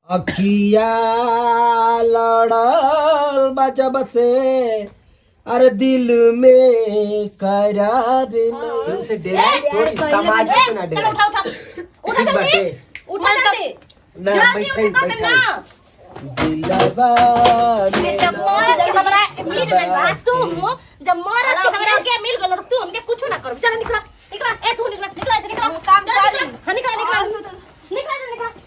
अखिया लड़ल बा जब से अरे दिल में करार नहीं से डेरा थोड़ी समाज से ना डेरा उठा उठा उठा ठीक बाटे उठा जल्दी ना बैठे बैठे दिलवा जब मरद के हमरा मिल गइल बा जब मरद के हमरा के मिल गइल तू हमके कुछ ना कर चल निकल निकल ए तू निकल निकल ऐसे निकल काम कर हां निकल निकल निकल निकल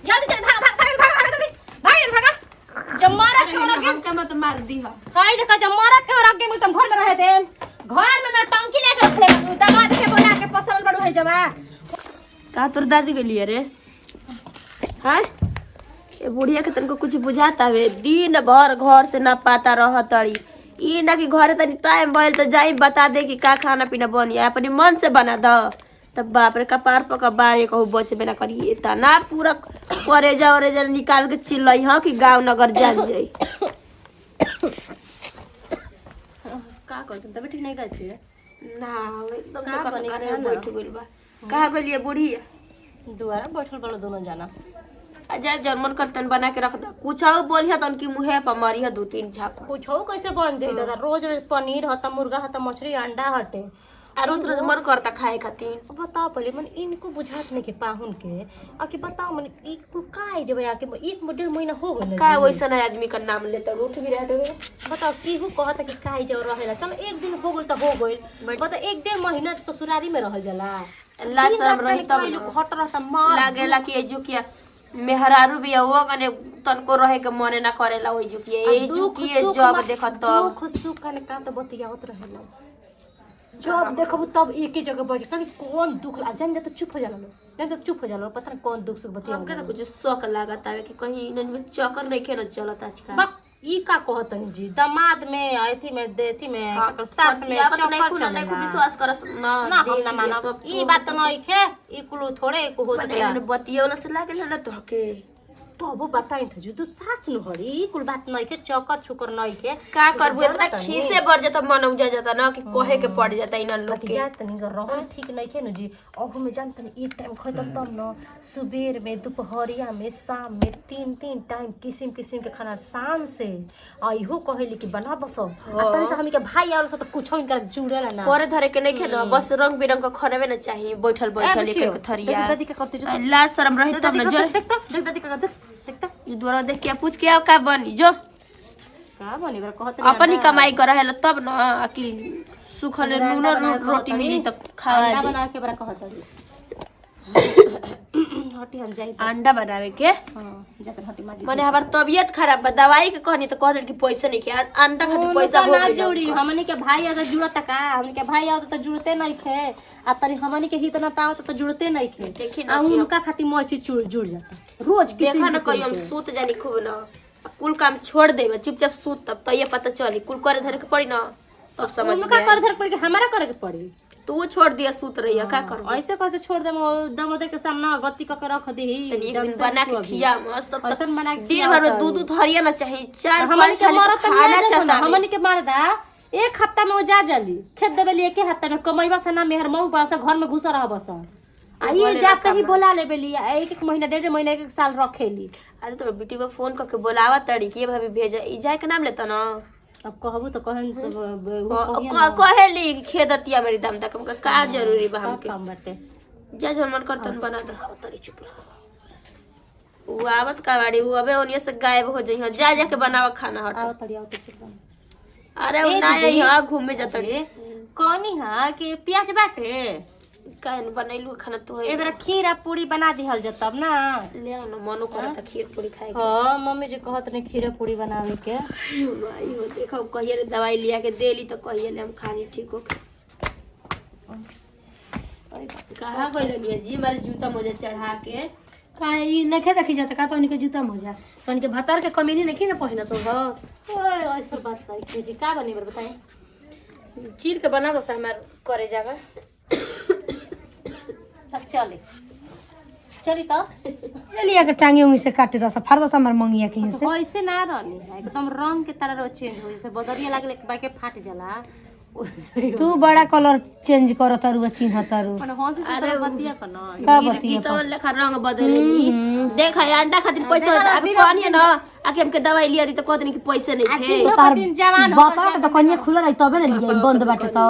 जल्दी चल भाग भाग भाग भाग जल्दी भाग भाग जब मरद के हमरा हमके मत मार दी हो हाय देखा जब मरद के हमरा के तुम घर में रहे थे घर में मैं टंकी लेके रख ले दामाद के बोला के पसरल बड़ू है जबा का तोर दादी गेलिए रे हां ये बुढ़िया के तनको कुछ बुझाता वे दिन भर घर से ना पाता रहतड़ी ई ना कि घरे तनी टाइम भइल त जाई बता दे कि का खाना पीना बनी अपने मन से बना द तब बाप रे कपार पर बारे कहू बचबे ना करिए ता ना पूरा करेजा वरेजा निकाल के चिल्लई हां कि गांव नगर जान जाई का कर तब ठीक नहीं कर छे ना एकदम का बनी करे बैठ गइल बा कहा गलिए बुढ़िया दुआरा बैठल बड़ो दोनों जाना अजय जर्मन कर्तन बना के रख दा कुछ और बोलिया त उनकी मुंह पर मारिया दो तीन छाप कुछ हो कैसे बन जाई दादा रोज पनीर हता मुर्गा हता मछली अंडा हटे आ रोज रोज मन करता खाए खातिर बताओ पहले मन इनको बुझात नहीं के पाहुन के आ कि बताओ मन एक कुल काहे जब आके एक 1.5 महीना हो गइल का वैसा ना आदमी का नाम लेता उठ भी रहते हुए बताओ केहू कहता कि काहे जब रहेला चलो एक दिन हो गइल त हो गइल बता 1.5 महीना ससुरारी में रहल जाला अल्लाह शर्म रही तब लोग हट रहा मार लागेला कि ए जुकिया मेहरारू भी वो कने तनको रहे के मने ना करेला ओइ जुकिया ए जुकिए जब देखत तब दुख सुख कने का त बतियावत रहेला जब देखबू तब एक ही जगह बैठ कभी कौन दुख ला जान जा तो चुप हो जाला लोग जान तो चुप हो जाला पता नहीं कौन दुख सुख बतिया हमके तो कुछ शौक लागत आवे कि कहीं इनन में चक्कर नहीं खेल चलत आजकल बक ई का कहतन जी दामाद में आईथी में देथी में सास में चक्कर चक्कर नहीं को विश्वास करस ना ना हम ना मानो ई बात तो नहीं खे ई कुल थोड़े को हो सकेला बतियोला से लागेला ना तोहके तो अब बताई था जो तू सास न हरी ई कुल बात नहीं के चक्कर छुकर नहीं के का करबो इतना खीसे बढ़ जाता मन उजा जाता ना कि कहे के पड़ जाता इनन लोग के जात नहीं कर रहो ठीक नहीं के न जी अहू में जानत नहीं एक टाइम खतम तब न सुबेर में दोपहरिया में शाम में तीन टाइम किस्म किस्म के खाना शाम से आइहो कहेली कि बना बसो आ तनी से हमनी के भाई आवल से तो कुछ इनका जुड़ेला ना करे धरे के नहीं खेलो बस रंग बिरंग का खाना ना चाहिए बैठल बैठल एक थरिया दादी का करते जो ला शर्म रही तब ना जो देख दादी का करते देखता ये द्वारा देख के पूछ के आओ का बनी जो का बनी बरा कहत अपनी कमाई कर है तब ना कि सुखल नून रोटी मिली तब खा अंडा बना के बरा कहत हटी हम जाई अंडा बनावे के हां जाकर हटी माजी माने हमार तबीयत खराब बा दवाई के कहनी तो कह दे कि पैसा नहीं के अंडा खातिर पैसा हो ना जोड़ी हमनी के भाई अगर जुड़त का हमनी के भाई आवत त जुड़ते नहीं खे आ तनी हमनी के हित ना तावत त जुड़ते नहीं खे देखी आ ना उनका खातिर मोय चीज जुड़ जाता रोज देखा ना कहीं हम सूत जानी खूब ना कुल काम छोड़ देबे चुपचाप सूत तब तो ये पता चली कुल करे धरे के पड़ी ना तब समझ उनका गए कर धर पड़ के हमारा करे के पड़ी तू वो छोड़ दिया सूत रही है का कर ऐसे कैसे छोड़ दे दमदे के सामने गति क के रख दी एक दिन बना के खिया मस्त तब ऐसा बना के दिन भर में दूध थरिया ना चाहिए चार हमनी पांच के खाली मरत तो खाना चाहता हमनी के मारदा एक हफ्ता में वो जा जली खेत देबे लिए एक हफ्ता में कमैबा से ना मेहर मऊ बस घर में घुस रह बस आ ये जाते ही बोला ले बेली एक महीना 1.5 महीना 1 साल रखेली अरे तो बेटी को फोन करके बुलावा तड़ी के भाभी भेजा ई जाए के नाम लेता ना अब कहबू तो कहन कहेली खेदतिया मेरी दम तक हमका का जरूरी बा हमके काम बाटे जा जो मन करतन बना दे तड़ी चुप रह वो आवत का बाड़ी वो अबे ओनिया से गायब हो जई जा जा के बनावा खाना हट आओ तड़ी आओ तो चुप अरे वो ना यहां घूमे जतड़ी कौनी हां कि प्याज बाटे काहे न बनैलू खाना तो ए बेरा खीर पूरी बना दिहल जत तब ना ले आओ ना मनो करत खीर पूरी खाए के हां मम्मी जी कहत ने खीर पूरी बनावे के भाई हो देखो कहिए रे दवाई लिया के देली तो कहिए ले हम खानी ठीक हो के कहां गइल जी मारे जूता मोजा चढ़ा के काहे ई नखे देखी जाता का तोनी के जूता मोजा तोनी के भतार के कमीनी नहीं ना पहिना तो ओए ऐसा बात कर के जी का बनी बर बताए चीर के बना दो हमार करे जावा सब चले चली तो लिया के टांगे उंगी से काटे दो फाड़ दो हमार मंगिया के से वैसे ना रहनी है एकदम रंग के तरह चेंज हो जैसे बदरिया लागले के बाके फाट जाला तू बड़ा कलर चेंज करत तारू चिन्ह तारू अरे बतिया का ना का गिर बतिया की तो लेखा रंग बदलेनी देख है अंडा खातिर पैसा अभी कहनी ना आके हमके दवाई लिया दी तो कहतनी कि पैसा नहीं थे तार बापा के तो कन्या खुला रही तबे ना लिया बंद बाटे तो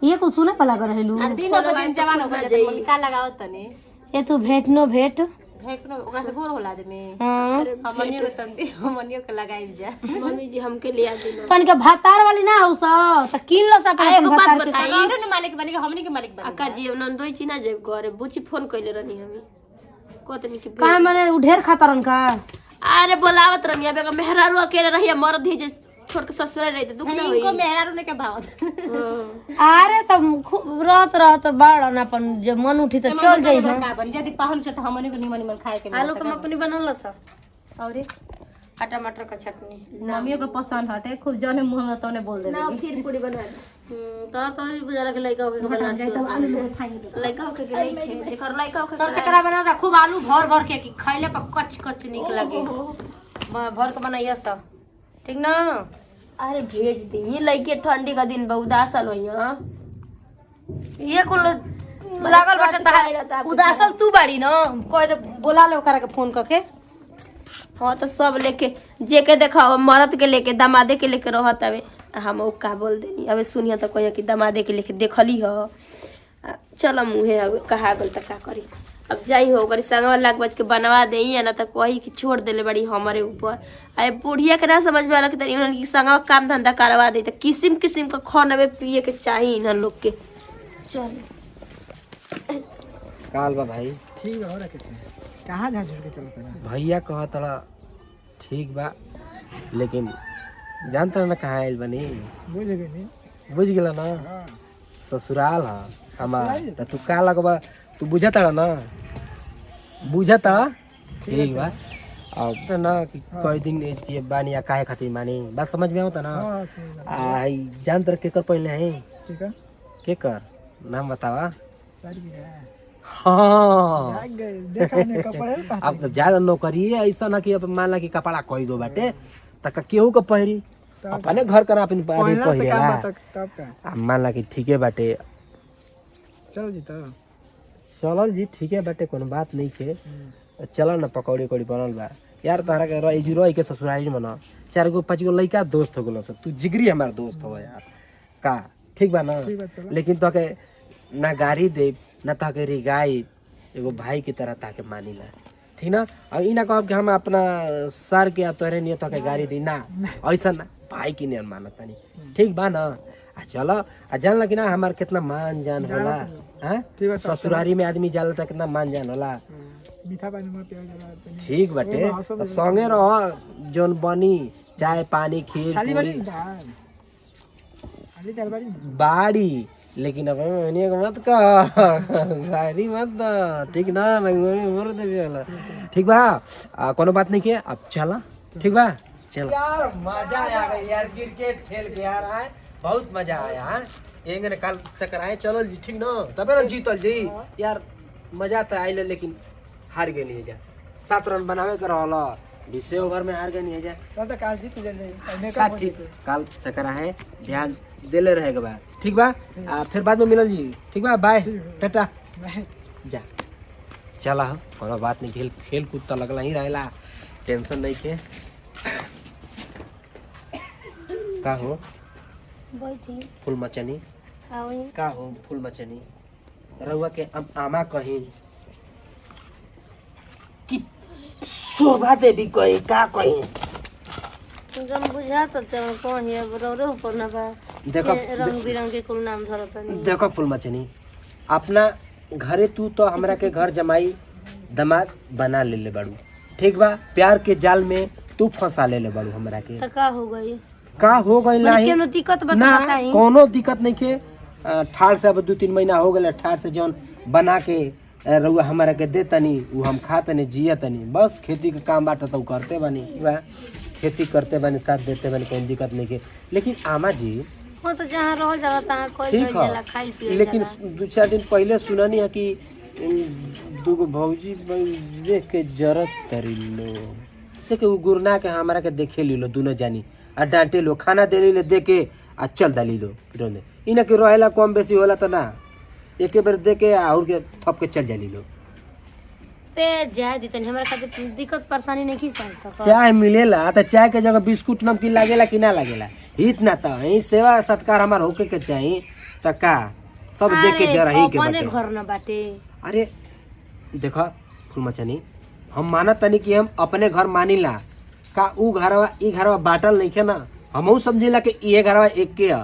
ये कुछ सुने पला कर रहलू दिनो पे दिन जवान हो गए का लगावत तनी ये तू भेट नो भेट फेंकनो ओकरा से गोर होला दे में हां हमनियो के तंदी हमनियो के लगाई जा मम्मी जी हमके लिया दी तन के भातार वाली ना हो त किन लो सा एगो बात भातार के बताई और न मालिक बनी के हमनी के मालिक बनी अक्का जी नंदोई चिना जेब घरे बुची फोन कइले रहनी हमी कहतनी कि का माने उ ढेर खातरन का अरे बोलावत रहनी अब एगो मेहरारू अकेले रही मर्द ही जे छोड़ के ससुर रहते दुख ना होई इनको मेहरारू ने के भावत अरे तब खूब रहत बाड़ ना अपन जब मन उठी त चल जाई हम का बन यदि पाहुन छ त हमनी को निमन निमन खाए के आलू के मखनी बनल सा और टमाटर का चटनी मम्मियों को पसंद हटे खूब जने मुंह में तने बोल दे ना खीर पूरी बना तोरी बुझाला के लइका के बना लइका होके के नहीं खे जेकर लइका होके सब चकरा बना जा खूब आलू भर भर के कि खाइले पर कच कच निक लगे भर के बनाइए सब ठीक ना अरे भेज दी ये लइके ठंडी का दिन बहुत उदासल होइया ये कुल लागल बाटे तहार उदासल तू बाड़ी न कोई तो बोला ले ओकरा के फोन करके हाँ तो सब लेके जे के देखाओ मरद के लेके दामादे के लेके रहत हवे हम उ का बोल देनी अबे सुनिया तो कहिया कि दामादे के लेके देखली ह चल मुहे अब कहा गल त का करी अब जाई हो ओकरी संगवा लाग बज के बनवा देई या ना त कही कि छोड़ देले बड़ी हमारे ऊपर अरे बुढ़िया के ना समझ में आला कि तनी उनकी संगवा काम धंधा करवा दे त किसिम किसिम का खानवे पिए के चाहिए इन लोग के चल काल बा भाई ठीक है और कैसे कहाँ झंझट के चलत ना भैया कह तड़ा ठीक बा लेकिन जानता ना कहाँ आइल बनी बुझ गए नहीं बुझ गेला ना ससुराल ह हमार त तू का लगबा तू बुझता ना बुझता ठीक बा अब तो ना कि कई दिन एज के बानी या काहे खातिर मानी बात समझ में आवता ना हाँ सही बात। आई जान तर केकर पहले है ठीक है केकर नाम बतावा सारी भी है हाँ भाग गए देखा नहीं कपड़े पहन अब ज्यादा नौकरी है ऐसा ना कि अब मान ला कि कपड़ा कोई गो बाटे तक केहू का पहिरी अपने घर कर अपन आदमी पहला से काम पहिरेला बता तब का अब मान ला कि ठीके बाटे चलो जी तो चलल जी ठीके बाटे कोनो बात नहीं के चल ना पकौड़ी उकौड़ी बनल बा यार तहरा के रही के ससुराली में ना 4 गो 5 गो लइका दोस्त हो गलो तू जिगरी हमार दोस्त हो यार का ठीक बा ना ठीक बा चलो लेकिन तो के ना गाड़ी दे ना ताके रिगाई एगो भाई की तरह ताके मानिला ठीक ना अब इना कहब कि हम अपना सर के तोरे नहीं ताके गाड़ी दी ना ऐसा ना भाई की नहीं मानत नहीं ठीक बा ना आ चलो आ जानला कि ना हमार कितना मान जान होला हैं ठीक बा ससुरारी में आदमी जाला त कितना मान जान होला मीठा पानी में प्याज डाला ठीक बाटे तो संगे रह जोन बनी चाय पानी खीर साली पूरी बड़ी दाल साली दाल बड़ी बाड़ी लेकिन अब मैंने मत का गाड़ी मत दा, ठीक ना मर दे वाला ठीक बा कोनो बात नहीं के अब चला ठीक बा चल यार मजा आ गई यार क्रिकेट खेल के यार है बहुत मजा आया है एक ने कल चक्कर आए चलो जी ठीक ना तबे ना जीतल जी यार मजा तो आइले लेकिन हार गए नहीं जा 7 रन बनावे के रहला 20 ओवर में हार गए नहीं जा तब तक काल जीत जाने अच्छा ठीक काल चक्कर है ध्यान देले रहेगा बा ठीक बा फिर बाद में मिलल जी ठीक बा बाय टाटा जा चला हो कोनो बात नहीं खेल कूद तो लगला ही रहेला टेंशन नहीं के का हो बैठी फूल मचनी आओ का हो फूल मचनी रउआ के आमा कहीं कि शोभा देवी कहीं का कहीं जब बुझा तो तब कहीं अब रो ऊपर ना बा देखो रंग बिरंग के कुल नाम धरत नहीं देखो फूल मचनी अपना घरे तू तो हमरा के घर जमाई दामाद बना ले ले बाड़ू ठीक बा प्यार के जाल में तू फंसा ले ले बाड़ू हमरा के तो का हो गई का हो गई बोले नाही केनो दिक्कत बता ना बताई कोनो दिक्कत नहीं के ठाड़ से अब 2-3 महीना हो गए ठाड़ से जौन बना के रउआ हमारा के दे तनी वो हम खा तनी जिया तनी बस खेती का काम बाटा तो करते बनी बा खेती करते बनी साथ देते बनी कोई दिक्कत नहीं के लेकिन आमा जी हो तो जहां रह जाला तहां कोई ठीक जाला है खाई पिए लेकिन 2-4 दिन पहले सुननी है कि 2 गो भौजी देख के जरत तरी लो से के उ गुरना के हमरा के देखे ली लो दोनों जानी आ डांटे लो खाना दे ली दे के आ चल दली लो रोने इना के रहेला कम बेसी होला त ना एके बार दे के और के थप के चल जाली लो पे जाए दितन हमरा खातिर दिक्कत परेशानी नहीं की समझ सक चाय मिलेला त चाय के जगह बिस्कुट नमकीन लागेला कि ना लागेला हित ना त ई सेवा सत्कार हमार होके के चाहिए त का सब देख के जरा ही के अपने बाटे घर न बाटे अरे देखा फूलमचनी हम मानत तनी कि हम अपने घर मानिला का ऊ घरवा ई घरवा बाटल नहीं के ना हमहू समझिला कि ये घरवा एक के है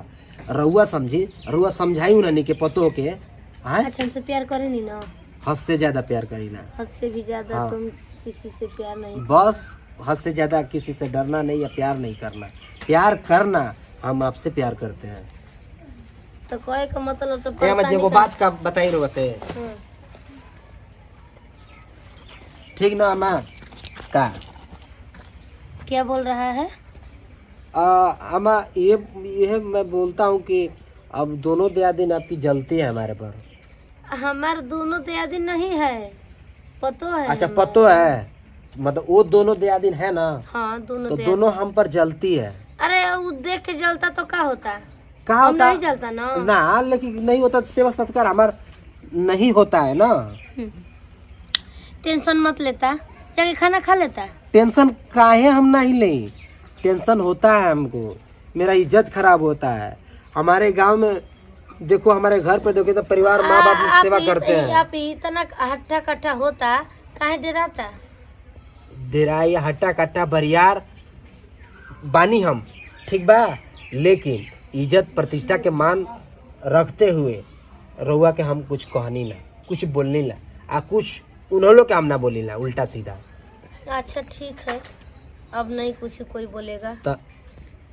रउआ समझी रउआ समझाई ना के पतो के हाँ अच्छा हमसे प्यार करे नहीं ना हद से ज्यादा प्यार करीला हद से भी ज्यादा हाँ। तुम किसी से प्यार नहीं बस हद से ज्यादा किसी से डरना नहीं या प्यार नहीं करना प्यार करना हम आपसे प्यार करते हैं तो कहे का मतलब तो क्या मैं जेगो बात का बताई रहो से हाँ। ठीक ना अम्मा का क्या बोल रहा है अम्मा ये मैं बोलता हूँ कि अब दोनों दया दिन आपकी जलती है हमारे पर हमारे दोनों दयादी नहीं है पतो है अच्छा हमारा। पतो है मतलब वो दोनों दया दिन है ना हाँ दोनों तो दयादी। दोनों हम पर जलती है अरे वो देख के जलता तो क्या होता कहा हम होता नहीं जलता ना ना लेकिन नहीं होता तो सेवा सत्कार हमार नहीं होता है ना टेंशन मत लेता जाके खाना खा लेता टेंशन काहे हम नहीं ले टेंशन होता है हमको मेरा इज्जत खराब होता है हमारे गांव में देखो हमारे घर पे देखो तो परिवार माँ बाप लोग सेवा करते हैं आप इतना हट्टा कट्ठा होता काहे डराता देराई हट्टा कट्टा बरियार बानी हम ठीक बा लेकिन इज्जत प्रतिष्ठा के मान रखते हुए रउआ के हम कुछ कहनी ना कुछ बोलनी ला आ कुछ उन्होंने के हम ना बोली ला उल्टा सीधा अच्छा ठीक है अब नहीं कुछ कोई बोलेगा तो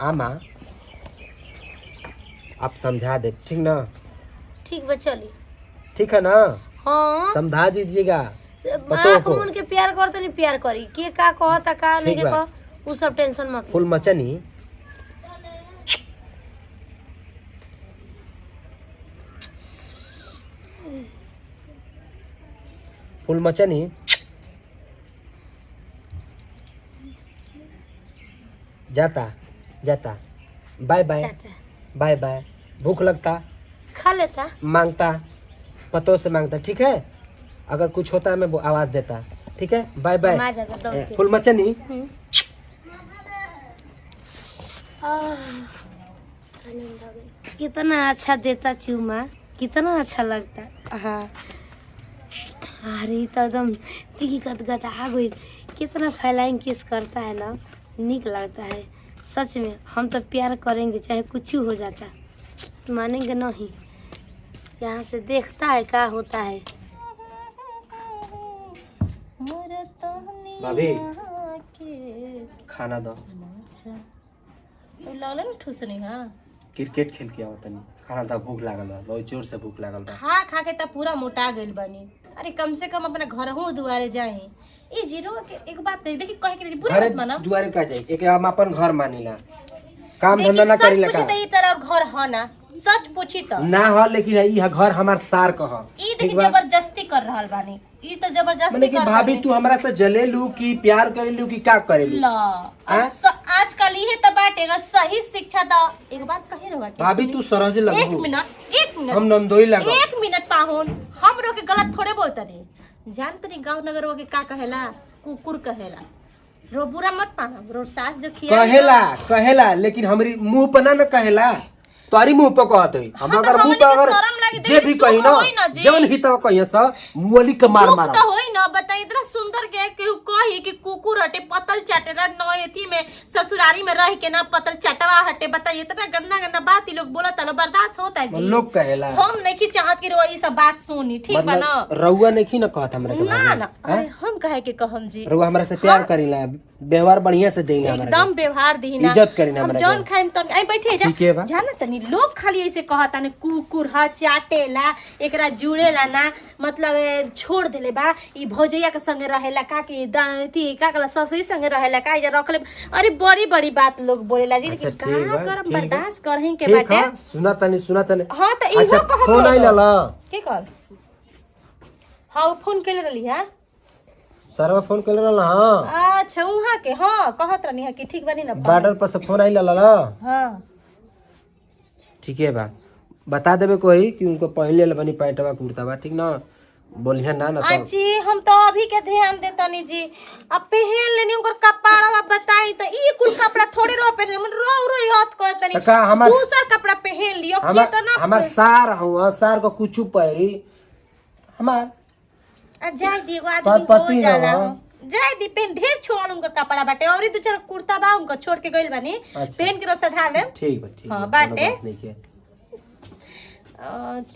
आमा आप समझा दे ठीक ना ठीक बा चली ठीक है ना हाँ समझा दीजिएगा आँख मून के प्यार करते नहीं प्यार करी के का कहता का नहीं ठीक के बा। कह उ सब टेंशन मत फूल मचनी फूल मचनी जाता जाता बाय बाय चाचा बाय बाय भूख लगता खा लेता मांगता पतों से मांगता ठीक है अगर कुछ होता है मैं वो आवाज देता ठीक है बाय बाय माँ जाता दौड़ के फूल मचनी आनंद आ गई कितना अच्छा देता चूमा कितना अच्छा लगता हाँ अरे तो एकदम ती गदगद आ गई कितना फ्लाइंग किस करता है ना निक लगता है सच में हम तो प्यार करेंगे चाहे कुछ हो जाता मानेंगे नहीं यहाँ से देखता है क्या होता है भाभी खाना दो लगले ना ठुसनी हाँ क्रिकेट खेल के आओ तनी खाना था भूख लागल बा बहुत जोर से भूख लागल बा खा खा के तब पूरा मोटा गइल बनी अरे कम से कम अपना घर हो दुआरे जाए ए जीरो के एक बात नहीं देखी कहे के बुरा अरे मत मानो दुआरे का जाए एक हम अपन घर मानिला काम देखी, धंधा ना सच करीला पूछी का तो ई तरह घर ह ना सच पूछी तो ना हो लेकिन ई घर हमार सार कह ई देखी जबरदस्ती कर रहल बानी ई तो जबरदस्ती मैंने कि कर भाभी तू हमरा से जले लू कि प्यार करे लू कि का करे लू ला हाँ? आजकल ये तो बाटे अगर सही शिक्षा दा एक बात कहे रहुआ के भाभी तू सरह से एक लगू मिनट हम नंदोई लगो एक मिनट पाहुन हम रोके गलत थोड़े बोलते रे जान तरी गांव नगर वो के का कहेला कुकुर कहेला रो बुरा मत पाना रो सास जो खिया कहेला लेकिन हमरी मुंह पर ना कहेला तोरी मुंह पे कहत है हम हाँ, तो अगर मुंह हमनी पे के अगर शरम लागी, जे भी दुख कही ना होई ना जी। जवन ही तो कहिए सा मुअली के मार दुख मारा तो होई ना बता इतना सुंदर के केहू कही कि कुकुर हटे पतल चाटेला न एथी में ससुरारी में रह के ना पतल चटवा हटे बता इतना गंदा गंदा बात ही लोग बोलत है बर्दाश्त होता है जी लोग कहेला हम नहीं चाहत कि रो ई सब बात सुनी ठीक बा ना मतलब रउआ नहीं ना कहत हमरा के ना भाभी ना अरे हम कहे के कहम जी रउआ हमरा से प्यार करीला व्यवहार बढ़िया से देना हमरा एकदम व्यवहार दी ना इज्जत करी ना हम हमरा जौन के। खाइम तन आई बैठे जा ठीक है बा। जाना तनी लोग खाली ऐसे कहता ने कुकुर ह चाटेला एकरा जुड़ेला ना मतलब छोड़ देले बा ई भौजैया के संगे रहेला का कि दाती का कला ससुरी संगे रहेला का इजा रखले अरे बड़ी बड़ी बात लोग बोलेला जी अच्छा, कि ठीक का बा, करम ठीक बा। बर्दाश्त करही के ठीक बाटे है सुना तनी हां त अच्छा इहो कहत फोन आई ला के कर हां फोन केले रहली है सरवा फोन कर रहा हाँ अच्छा वहाँ के हाँ कहत रहनी है कि ठीक बनी ना बॉर्डर पर से फोन आई ला हाँ ठीक है बा बता देबे कोई कि उनको पहले ले बनी पैंटवा कुर्ता बा ठीक ना बोलिए ना तो जी हम तो अभी के ध्यान देता नहीं जी अब पहन लेनी उनकर कपड़ा बताई तो ई कुल कपड़ा थोड़ी रो पहन मन रो याद करता नहीं का हमार दूसरा कपड़ा पहन लियो हमार सार हुआ सार को कुछ पहरी हमार जाय दी एगो आदमी पति हो जाला हवा। जाय दी पहन ढेर छोड़ उनका कपड़ा बाटे और दो चार कुर्ता बा उनका छोड़ के गइल बानी अच्छा। पहन के रोज सधा ले ठीक बा ठीक हाँ, बा, बाटे। कोनो बात नहीं के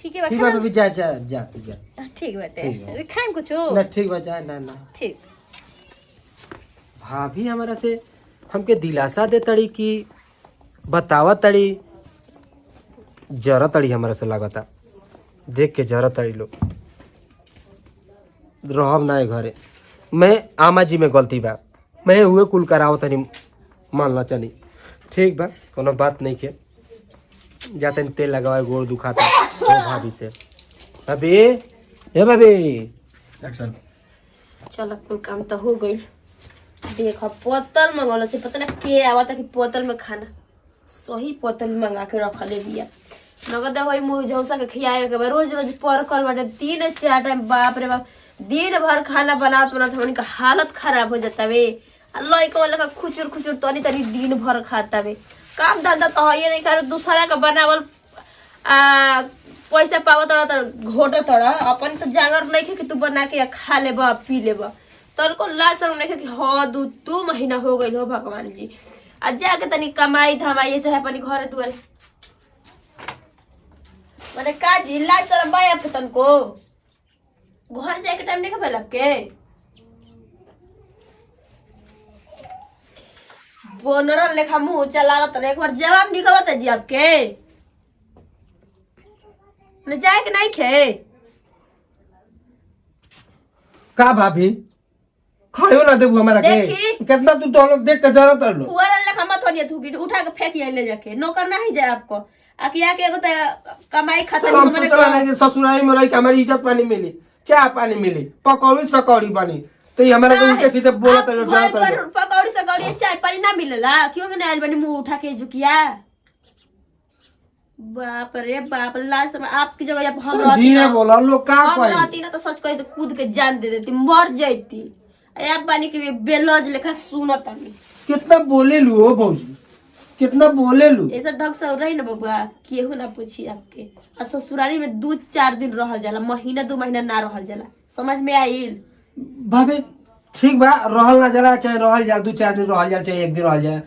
ठीक है ठीक बा बेबी जा जा जा ठीक ठीक बाटे बा। खाएं कुछ ना ठीक बा जा ना ना ठीक भाभी हमारा से हमके दिलासा दे तड़ी कि बतावा तड़ी जरा तड़ी हमारा से लागता देख के जरा तड़ी लो रहब ना घरे मैं आमा जी में गलती बा मैं हुए कुल कराओ तनी मान ला चली ठीक बा कोनो बात नहीं के जाते तेल लगावे गोड़ दुखाता तो भाभी से भाभी हे भाभी एक्शन चलो कुल काम तो हो गई देख बोतल मंगौला से पता ना के आवता कि बोतल में खाना सही बोतल में मंगा के रख ले बिया नगद होई मुंह झौसा के खियाए के बा रोज रोज पर कर बाटे 3-4 टाइम बाप रे बाप दिन भर खाना बनात हमन का हालत खराब हो जाता वे लइका वाला का खुचुर खुचुर तनी तनी दिन भर खाता वे काम धंधा तो ये नहीं कर दूसरा का बनावल पैसा पावत तो घोटे तोड़ा अपन तो जागर नहीं कि तू बना के खा लेबा पी लेबा तोर को लाश नहीं कि हाँ 2 महीना हो गई हो भगवान जी आ जाके तनी कमाई धमाई चाहे अपनी घरे दुआरे मैंने का जी लाज चल बाया फतन को घर जाए के टाइम नहीं का के बोनर लेखा मुंह चलावत रहे एक बार जवाब निकलत है जी आपके न जाए के नहीं खे का भाभी खायो ना देबू हमारा के देखी। कितना तू तो हम लोग देख के जरा तर लो पुअर लेखा मत हो दिया थूकी उठा के फेंक ले जाके नौकर नहीं जाए आपको आके आके एगो तो कमाई खाता चलो हम सोचला नहीं जे ससुराल में रही के हमारी इज्जत पानी मिली चाय पानी मिली पकौड़ी सकौड़ी बनी तो ये हमारा को उल्टे सीधे बोला तो जरा तर पकौड़ी सकौड़ी चाय पानी ना मिलेला क्यों नहीं आयल बनी मुंह उठा के झुकिया बाप रे बाप लास्ट में आपकी जगह अब हम रहती धीरे ना बोला लोग का हम कोई रहती ना तो सच कही तो कूद के जान दे देती मर जाती आप बानी के बेलौज लेखा सुनत हमी कितना बोले लू हो भौजी कितना बोले लू ऐसा ढंग से रही ना बबुआ केहू ना पूछी आपके और ससुरारी में 2-4 दिन रहल जाला महीना 2 महीना ना रहल जाला समझ में आइल भाभी ठीक बा रहल ना जरा चाहे रहल जा 2-4 दिन रहल जा चाहे 1 दिन रहल जा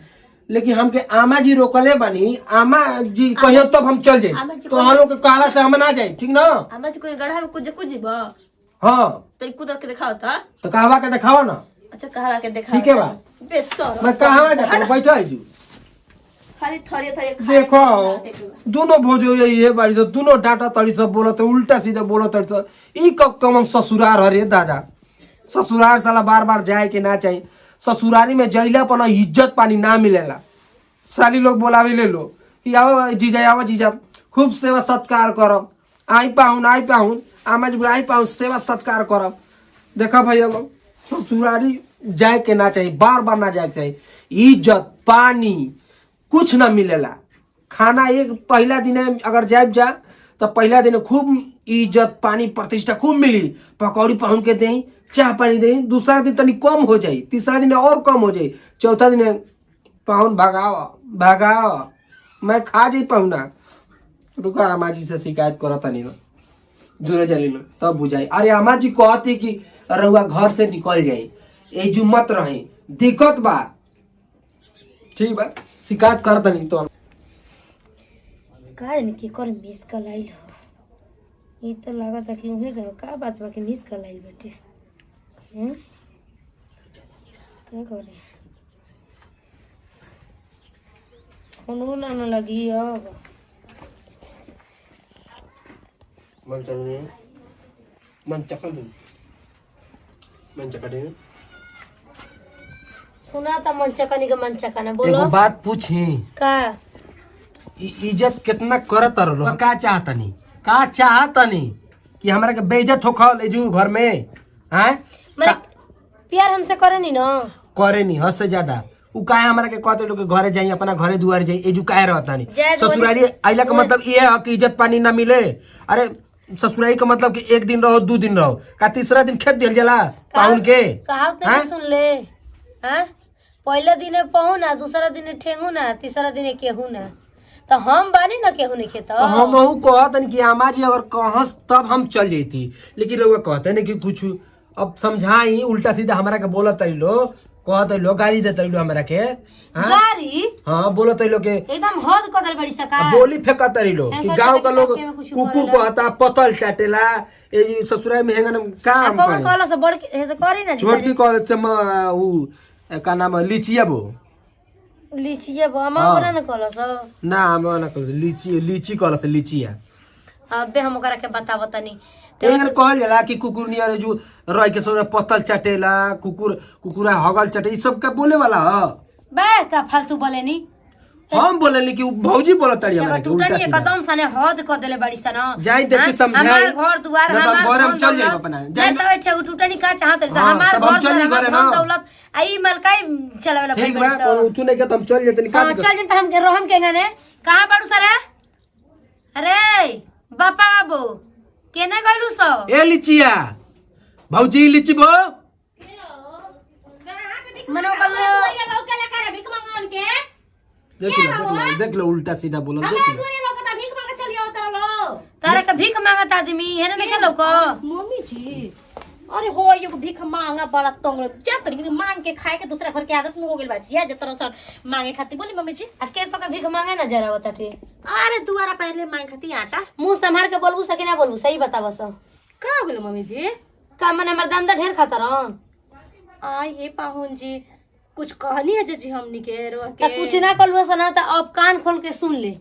लेकिन हमके आमा जी रोकले बनी आमा जी कहियो तब हम चल आमा जाए जी तो हम लोग के काला से हम ना जाए ठीक ना हमारे कोई गढ़ा में कुछ बा हाँ तो कुदर के दिखाओ था तो कहवा के दिखावा ना अच्छा कहा के दिखाओ ठीक है बा बेसर मैं कहाँ जाता बैठा है जू खाली थोड़े थोड़े देखो दोनों भोजो ये बाड़ी से दोनों डाटा तड़ी सब बोलत उल्टा सीधा बोलत तड़ी सब ई कम हम ससुरार हरे दादा ससुरार साला बार बार जाए के ना चाहिए ससुरारी में जइला पर इज्जत पानी ना मिलेला साली लोग बोलावे ले लो कि आओ जीजा खूब सेवा सत्कार करब आई पाहुन आमाज आई पाहुन सेवा सत्कार करब देखा भैया लोग ससुरारी जाए के ना चाहिए बार बार ना जाए के चाहिए इज्जत पानी कुछ ना मिलेला खाना एक पहला दिन अगर जाए जा तो पहला दिन खूब इज्जत पानी प्रतिष्ठा खूब मिली पकौड़ी पहुन के दें चाय पानी दें दूसरा दिन तनी कम हो जाए तीसरा दिन और कम हो जाए चौथा दिन पाहुन भगाओ मैं खा जाई पाहुना रुका अम्मा जी से शिकायत करो तनी ना दूर चली ना तब बुझाई अरे अम्मा जी कहती कि रहुआ घर से निकल जाए ए जो मत रहे दिक्कत बा ठीक बा शिकायत कर तनी तो का नहीं कर मिस कल आइल हो ये तो लगा था कि उन्हें का बात बा कि मिस कल आइल बेटे क्या करे फोन ना लगी अब मन चलने मन चकल मन चकड़े सुना था मन चकनी का मन चकाना एगो बोलो बात पूछी का इज्जत कितना करत रहो का चाहतनी कि हमरा के बेइज्जत होखल जो घर में हैं मैं प्यार हमसे करे नहीं ना। करे नहीं हद से ज्यादा। उ काहे हमरा के कहते लोग के घरे जाई अपना घरे दुआर जाई एजू काहे रहता नहीं। जाए तो ससुरारी आइला का मतलब ये है कि इज्जत पानी ना मिले। अरे ससुरारी का मतलब कि एक दिन रहो 2 दिन रहो का तीसरा दिन खेत दिल जाला पाउन के। कहावत नहीं सुन ले हैं? पहले दिन पहू ना, दूसरा दिन ठेंगू ना, तीसरा दिन केहू ना। तो हम बानी ना केहू नहीं खेत। तो हम हूँ कहतन कि आमा जी अगर कहस तब हम चल जैती, लेकिन रउआ कहते नहीं कि कुछ अब समझाई उल्टा सीधा हमरा के बोलत तरी लो, कहते लो गाली देते लो हमरा के। हाँ गारी हाँ बोलत तरी लो के एकदम हद कदल बड़ी सका। बोली फेंकत तरी लो कि गांव का लोग में कुछ कुकुर कहता पतल चाटेला ए ससुराल में हेंगन काम कौन करे। कहला से बड़ हे तो करे ना। छोटकी कॉलेज से उ का नाम है लीचिया बो। लीचिए बामा बना न कहला से ना हम ना कह लीची कहला से लीचिया। अबे हम ओकरा के बताव तनी। एंगन कहल जाला कि कुकुर नियर जो रह के सोना पतल चटेला कुकुरा हगल चटे ई सब का बोले वाला ह। बे का फालतू बोले नी। हम बोलली कि बोलजी बोलत तड़ी हमरा के उल्टा टूटनी सीधा। कदम सने हद क देले बड़ी सन। जाई देखी समझाई। हमार घर दुआर ना तो हमार घर हम धन चल जाई दौलत। अपना। जाई तवे छे टूटनी का चाहत से हाँ, हमार तब हम घर चल दुआर जाई हमार घरे धन ना। दौलत आई मलकाई चलावेला ठीक बड़ी बा सन। कोनो तू नहीं के हम चल जेतनी का हां चल जिन हम रहम के गने कहां बाड़ू सरे। अरे बापा बाबू केने गइलू सो। ए लिचिया भौजी लीची बो मनो कलो ये लोग के लेकर भीख मांगन के देख लो उल्टा सीधा बोलो देख लो। दूरी लोग तो भीख मांगे चलिए उतर लो। तारे का भीख मांगत आदमी हेने नहीं खेलो को। मम्मी जी अरे हो ये भीख मांगा बड़ा तंग जा तरी मांग के खाए के दूसरा घर के आदत में हो गेल बा जी। जे तरह सर मांगे खाती बोली मम्मी जी। आ के तो का भीख मांगे ना जरा बता थे। अरे दुआरा पहले मांग खाती आटा मुंह संभाल के बोलबू सके ना बोलबू सही बताव सो। का हो गेल मम्मी जी। का मने हमर दाम दा ढेर खाता रहन। आई हे पाहुन जी कुछ कहनी है जी हमनी के रो त के कुछ ना कलबो सना त अब कान खोल के सुन ले।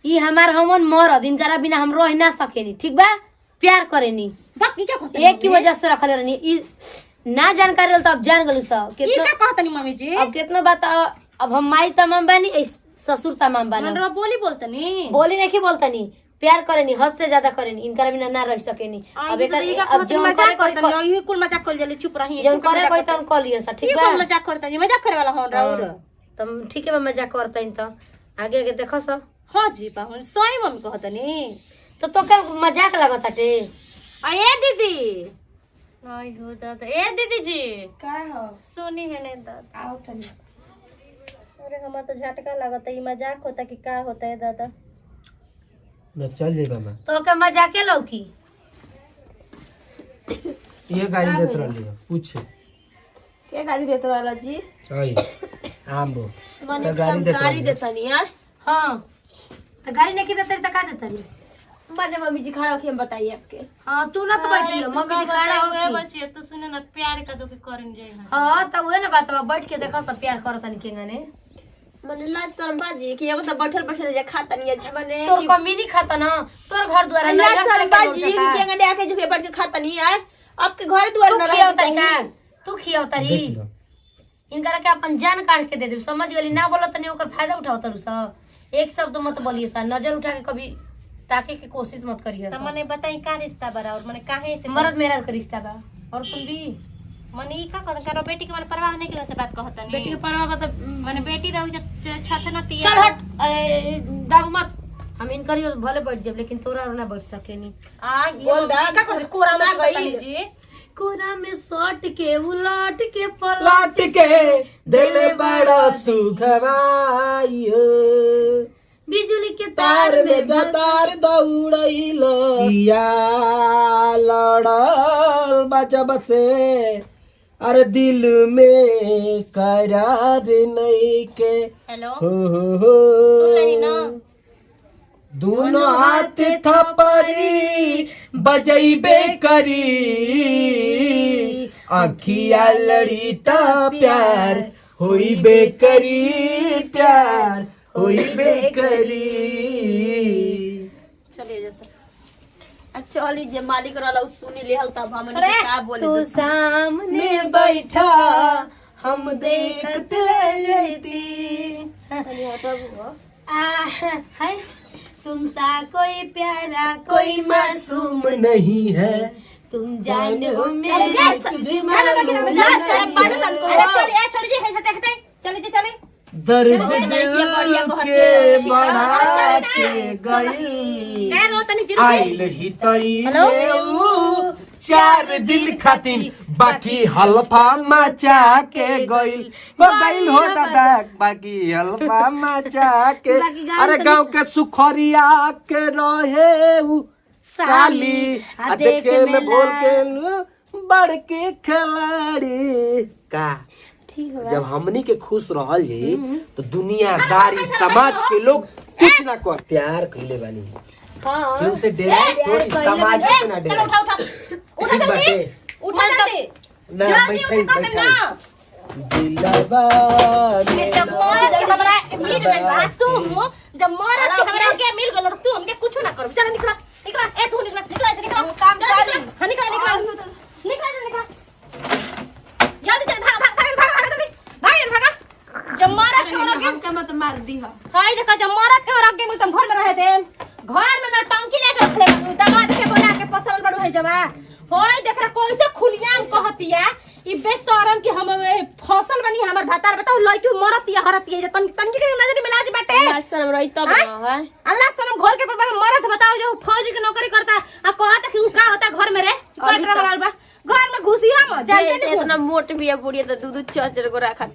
ई हमार हमन मरद इनकरा बिना हम रह ना सकेनी ठीक बा। प्यार करेनी बाकी क्या कहते एक की वजह से रखले रहनी। ई ना जानकारी रहल त अब जान गलू सब ये कितना। क्या कहतनी मम्मी जी। अब कितना बात अब हम माई तमाम बानी ससुर तमाम बानी। मनरा बोली बोलतनी बोली नहीं बोलतनी प्यार करेनी हद से ज्यादा करेनी इनकरा बिना ना रह सकेनी। अब एकर अब जो मजाक करतनी ये कुल मजाक कर जले चुप रही जन करे कोई तन कह लियो सा ठीक बा। मजाक करतनी मजाक करे वाला होन राउर। तुम ठीक है बा मजाक करतइन त आगे आगे देखो सा। हां जी पाहुन सही मम्मी कहतनी तो का मजाक लागत हटे। ए दीदी आई हो दादा ए दीदी जी का हो सुनी है ने दादा आओ तनी। अरे हमार तो झटका लागत है ई मजाक होता कि का होता है दादा। मैं चल जेबा मैं तो का मजाके लौकी। ये गाड़ी देत रहली पूछ के गाड़ी देत रहला जी। आई आम बो माने गाड़ी देत गाड़ी रहली। देता नहीं यार। हां तो गाड़ी नहीं देते त का देते रे। माने मम्मी जी खड़ा होके हम बताइए आपके। हां तू ना तो बैठी हो मम्मी जी खड़ा हो की। बच्चे तो सुने ना प्यार का दो के करन जाए ना। हां तो उहे ना बात बा बैठ के देखो सब प्यार करतन केंगने। माने लाज शर्म बाजी कि एगो तो बैठल बैठल जे खाता नहीं है माने तोर कमी नहीं खाता ना तोर घर द्वार ना लाज शर्म बाजी कि अंगने आके जो बैठ के खाता नहीं है आपके घर द्वार तू ना खियाव रहता तरी का तू खियाव तरी देख लो इनकरा के अपन जान काट के दे दे समझ गेली ना बोलत नहीं ओकर फायदा उठाओ तरु सब। एक शब्द मत बोलिए सा नजर उठा के कभी ताके की कोशिश मत करिए तो मने बताई का रिश्ता बरा और मने काहे से मर्द मेरा का रिश्ता बा और सुन भी मने ई का कहत करो बेटी के मन परवाह नहीं के से बात कहतनी। बेटी के परवाह मतलब मने बेटी रहू छछना तिया चल हट दाबू मत हम इनकरी और भले बैठ जाब लेकिन तोरा और ना बैठ सकेनी। आ बोल दा का कहत कोरा में गई जी कोरा में सट के उलट के पलट लाट के दिल बड़ा सुखवाइयो बिजली के तार में दतार दौड़ैल या लड़ल बचब से अरे दिल में करार नहीं के हेलो हो लेनी ना दोनों हाथ थपरी बजैबे करी अखिया लड़ी ता प्यार होइबे करी प्यार होइबे करी। चलिए जैसे एक्चुअली जे मालिक रहला उ सुनी लेहल तब हमन अरे, का बोले तू सामने में बैठा हम देखते रहती है तुमसा कोई प्यारा कोई मासूम नहीं है तुम जानो चल मेरे चल तुझे अरे चल ए छोड़ जी हटे हटे चले जी चले दर्द के बढ़ा के गई ए रो तनी जीरो आइल ही तई में 4 दिन खातिर बाकी हल्फा मचा के गइल हो दादा बाकी हल्फा मचा के अरे गांव के सुखरिया के रहे उ साली आ देखे में बोल के बड़के खिलाड़ी का ठीक है जब हमनी के खुश रहल जी तो दुनियादारी समाज के लोग कुछ ना कर प्यार कइले बानी हाँ क्यों से डेरा थोड़ी समाज से ना चल डेरा उठा उठा ठीक बाटे उठा जल्दी ना जल्दी बैठे उठा ना दिलवा ये जब मरद के हमरा मिल गइल बा तू जब मरद के हमरा के मिल गइल तू हमके कुछ ना कर चल निकला निकला ए तू निकला ऐसे निकला काम कर हां निकला निकला जल्दी चल भाग भाग भाग भाग भाग भाग जब मरद के हमरा के हमका मत मार दी हो हाय देखा जब मरद के हमरा के तुम घर में रहे थे घर में ना टंकी लेके रखले बाबू दामाद के बोला के पसरल बड़ू है जवा होय देख रे कोई से खुलियाम कहतिया ई बेशरम कि हम फसल बनी हमर भातार बताओ लइकी मरतिया हरतिया जे तनकी के नजर में लाज बाटे शर्म रही तब ना है अल्लाह सलाम घर के पर मरद बताओ जो फौजी की नौकरी करता आ कहता कि उ का होता घर में रे कटरा वाला बा घर में घुसी हम जानते नहीं इतना मोट भी है बुढ़िया तो दूध 4 को रखा